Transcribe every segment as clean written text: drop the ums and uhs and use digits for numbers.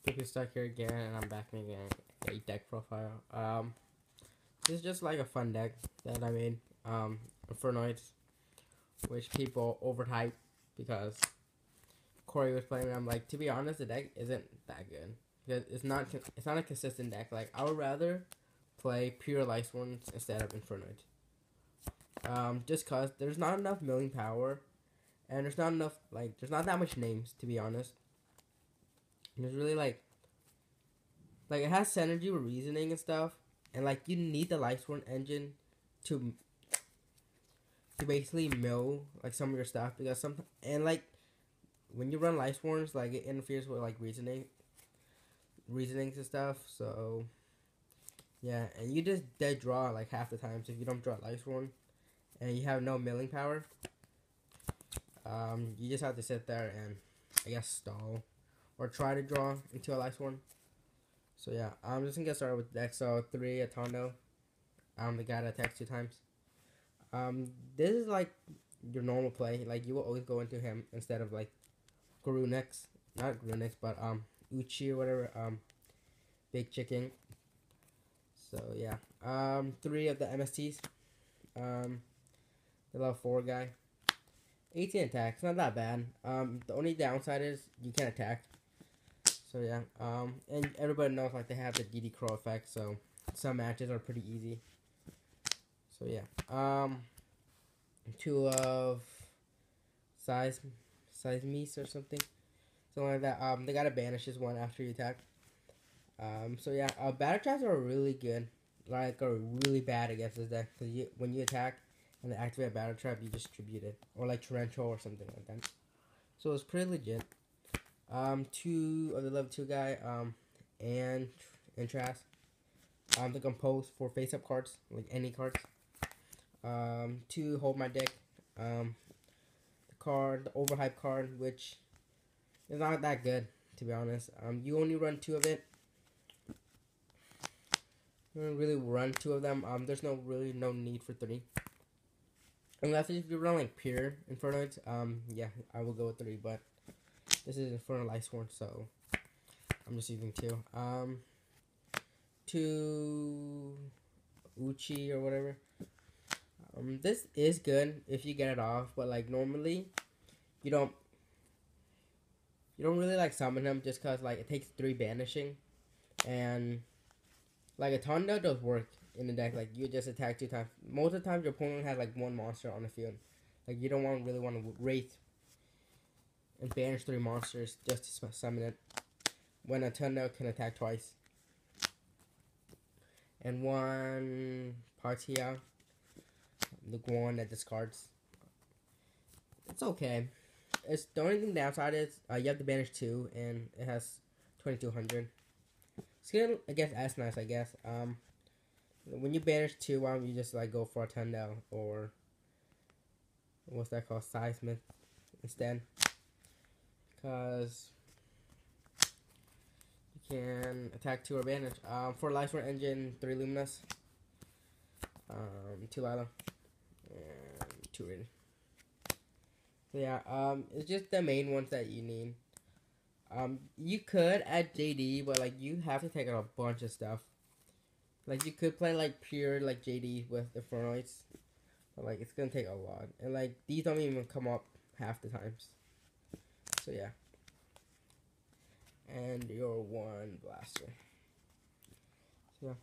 People stuck here again, and I'm back again. A deck profile. This is just like a fun deck that I made. Infernoids, which people overhype because Corey was playing. And I'm like, to be honest, the deck isn't that good because it's not a consistent deck. Like I would rather play pure Lightsworn instead of Infernoids. Just cause there's not enough milling power, and there's not enough there's not that much names to be honest. And there's really it has synergy with reasoning and stuff, and like you need the Lightsworn engine to basically mill like some of your stuff because when you run Lightsworns like it interferes with like reasonings and stuff. So yeah, and you just dead draw like half the times if you don't draw Lightsworn and you have no milling power. You just have to sit there and I guess stall or try to draw into a Lightsworn. So yeah, I'm just gonna get started with deck. So 3 Atondo. The guy that attacks 2 times. This is like your normal play. Like you will always go into him instead of like Garunix, not Garunix, but Uchi or whatever. Big Chicken. So yeah. 3 of the MSTs. The level 4 guy. 18 attack. It's not that bad. The only downside is you can't attack. So yeah. And everybody knows like they have the DD Crow effect. So some matches are pretty easy. So yeah. 2 of Seismes or something like that. They gotta banish this one after you attack. So yeah, battle traps are really good. Like are really bad against this deck because when you attack and they activate a battle trap, you distribute it or like torrential or something like that. So it's pretty legit. 2 of the level 2 guy. And Trask. To compose for face up cards like any cards. 2 hold my deck. The overhype card, which is not that good to be honest. You only run 2 of it. You don't really run 2 of them. There's no need for 3. Unless if you run like pure Infernoids, yeah, I will go with 3. But this is Infernoid-Lightsworn, so I'm just using 2. 2 Uchi or whatever. This is good if you get it off, but like normally, you don't really like summon him just cause like it takes 3 banishing, and like a Tonda does work in the deck. Like you just attack 2 times. Most of the time, your opponent has like 1 monster on the field. Like you don't really want to wraith and banish 3 monsters just to summon it when a Tonda can attack twice. And 1 Partia. The one that discards. It's okay. It's the only thing downside is you have to banish 2 and it has 2200. Skill against S nice I guess. When you banish 2, why don't you just like go for a Tundell or what's that called, Seismith instead? Cause you can attack 2 or banish. For Lightsworn engine 3 Luminous. 2 Lila. And 2 Raiden. So yeah, it's just the main ones that you need. You could add JD, but like you have to take out a bunch of stuff. Like you could play like pure like JD with the Infernoids, but like it's gonna take a lot, and like these don't even come up half the times. So yeah. And your 1 blaster. So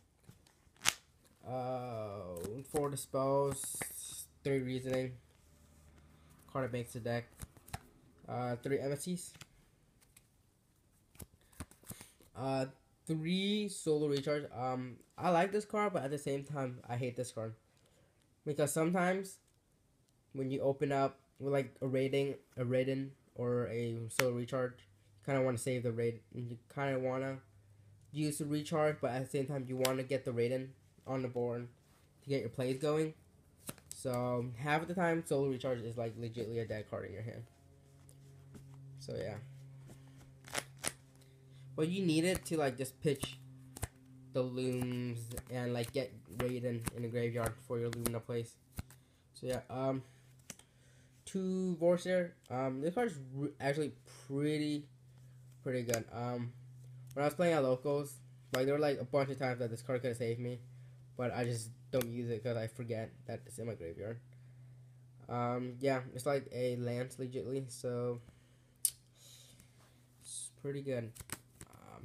yeah. 4 dispose. 3 reasoning. Card that makes the deck. 3 MSTs. 3 solo recharge. I like this card, but at the same time, I hate this card because sometimes when you open up with like a Raiden, or a solo recharge, you kind of want to save the raid, and you kind of want to use the recharge, but at the same time, you want to get the Raiden on the board to get your plays going. So half of the time, solo recharge is like legitly a dead card in your hand. So yeah. But you need it to like just pitch the looms and like get Raiden in the graveyard for your Lumina plays. So yeah, 2 Vorster. This card is actually pretty good. when I was playing at locals, like there were like a bunch of times that this card could have saved me, but I just don't use it because I forget that it's in my graveyard. Yeah, it's like a lance legitly, so it's pretty good.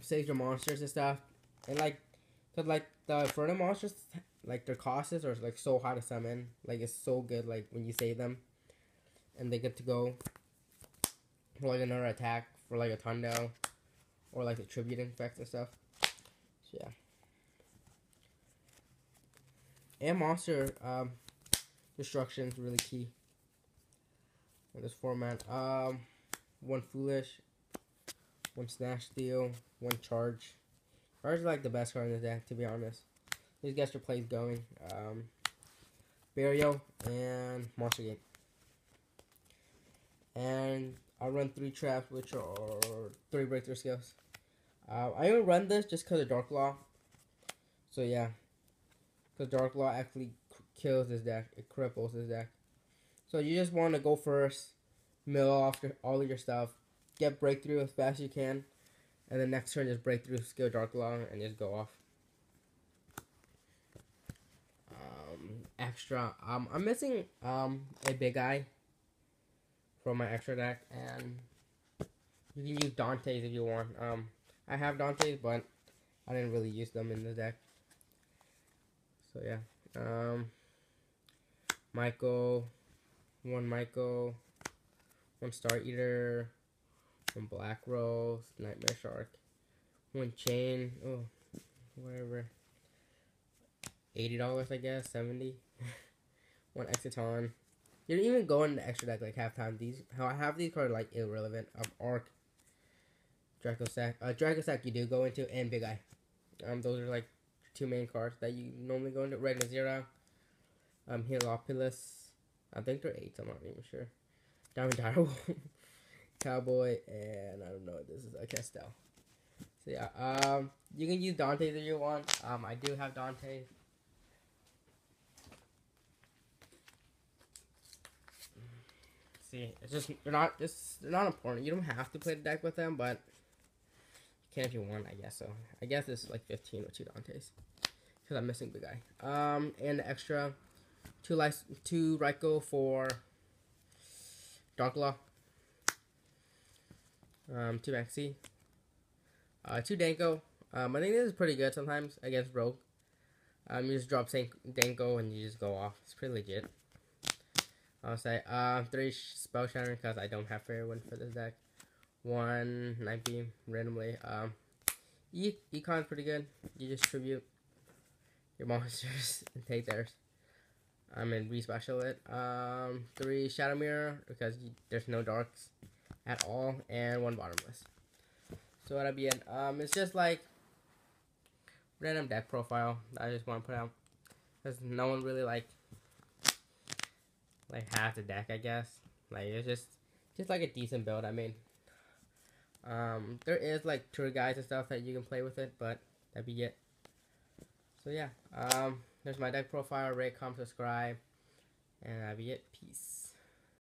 Saves your monsters and stuff, and like, cause like the Inferno monsters, like their costs are like so hard to summon. Like it's so good. Like when you save them, and they get to go for like another attack for like a Tundo, or like the tribute effects and stuff. So yeah. And monster destruction is really key in this format. One foolish, one snatch steal, one charge. Charge is like the best card in the deck, to be honest. These gets your plays going. Burial and monster gate. And I'll run 3 traps, which are 3 breakthrough skills. I only run this just because of Dark Law. So yeah, because Dark Law actually kills this deck. It cripples this deck. So you just want to go first, mill off all of your stuff, get breakthrough as fast as you can, and then next turn just breakthrough, skill Dark Law, and just go off. Extra. I'm missing a big eye from my extra deck, and you can use Dante's if you want. I have Dante's, but I didn't really use them in the deck. So yeah. Michael, one Star Eater, one Black Rose, Nightmare Shark, one Chain, oh, whatever, $80 I guess, 70. One Exiton. You don't even go in the extra deck like half time. How I have these cards like irrelevant. Arc, Dracosack you do go into, and Big Eye. Those are like 2 main cards that you normally go into. Regna Zero, Heliopolis. I think they're 8s. I'm not even sure. Diamond Direwolf, Cowboy, and I don't know. This is a Castel. So yeah, you can use Dante's if you want. I do have Dante's. See, it's just they're not important. You don't have to play the deck with them, but you can if you want, I guess. So I guess this is like 15 with 2 Dante's because I'm missing Big Eye. And the extra 2 Raikou for Dark Law. 2 Maxi. 2 Danko. I think this is pretty good sometimes against Rogue. You just drop Danko and you just go off. It's pretty legit. I'll say 3 Spell Shattering because I don't have Fairy Wind for this deck. 1 Night Beam randomly. Econ's pretty good. You just tribute your monsters and take theirs. And re-special it. 3 Shadow Mirror because there's no darks at all, and 1 Bottomless. So that'll be it. It's just like random deck profile that I just want to put out because no one really like has the deck, I guess. Like it's just like a decent build. I mean, there is like tour guides and stuff that you can play with it, but that'd be it. So yeah, there's my deck profile. Rate, comment, subscribe, and that'd be it. Peace.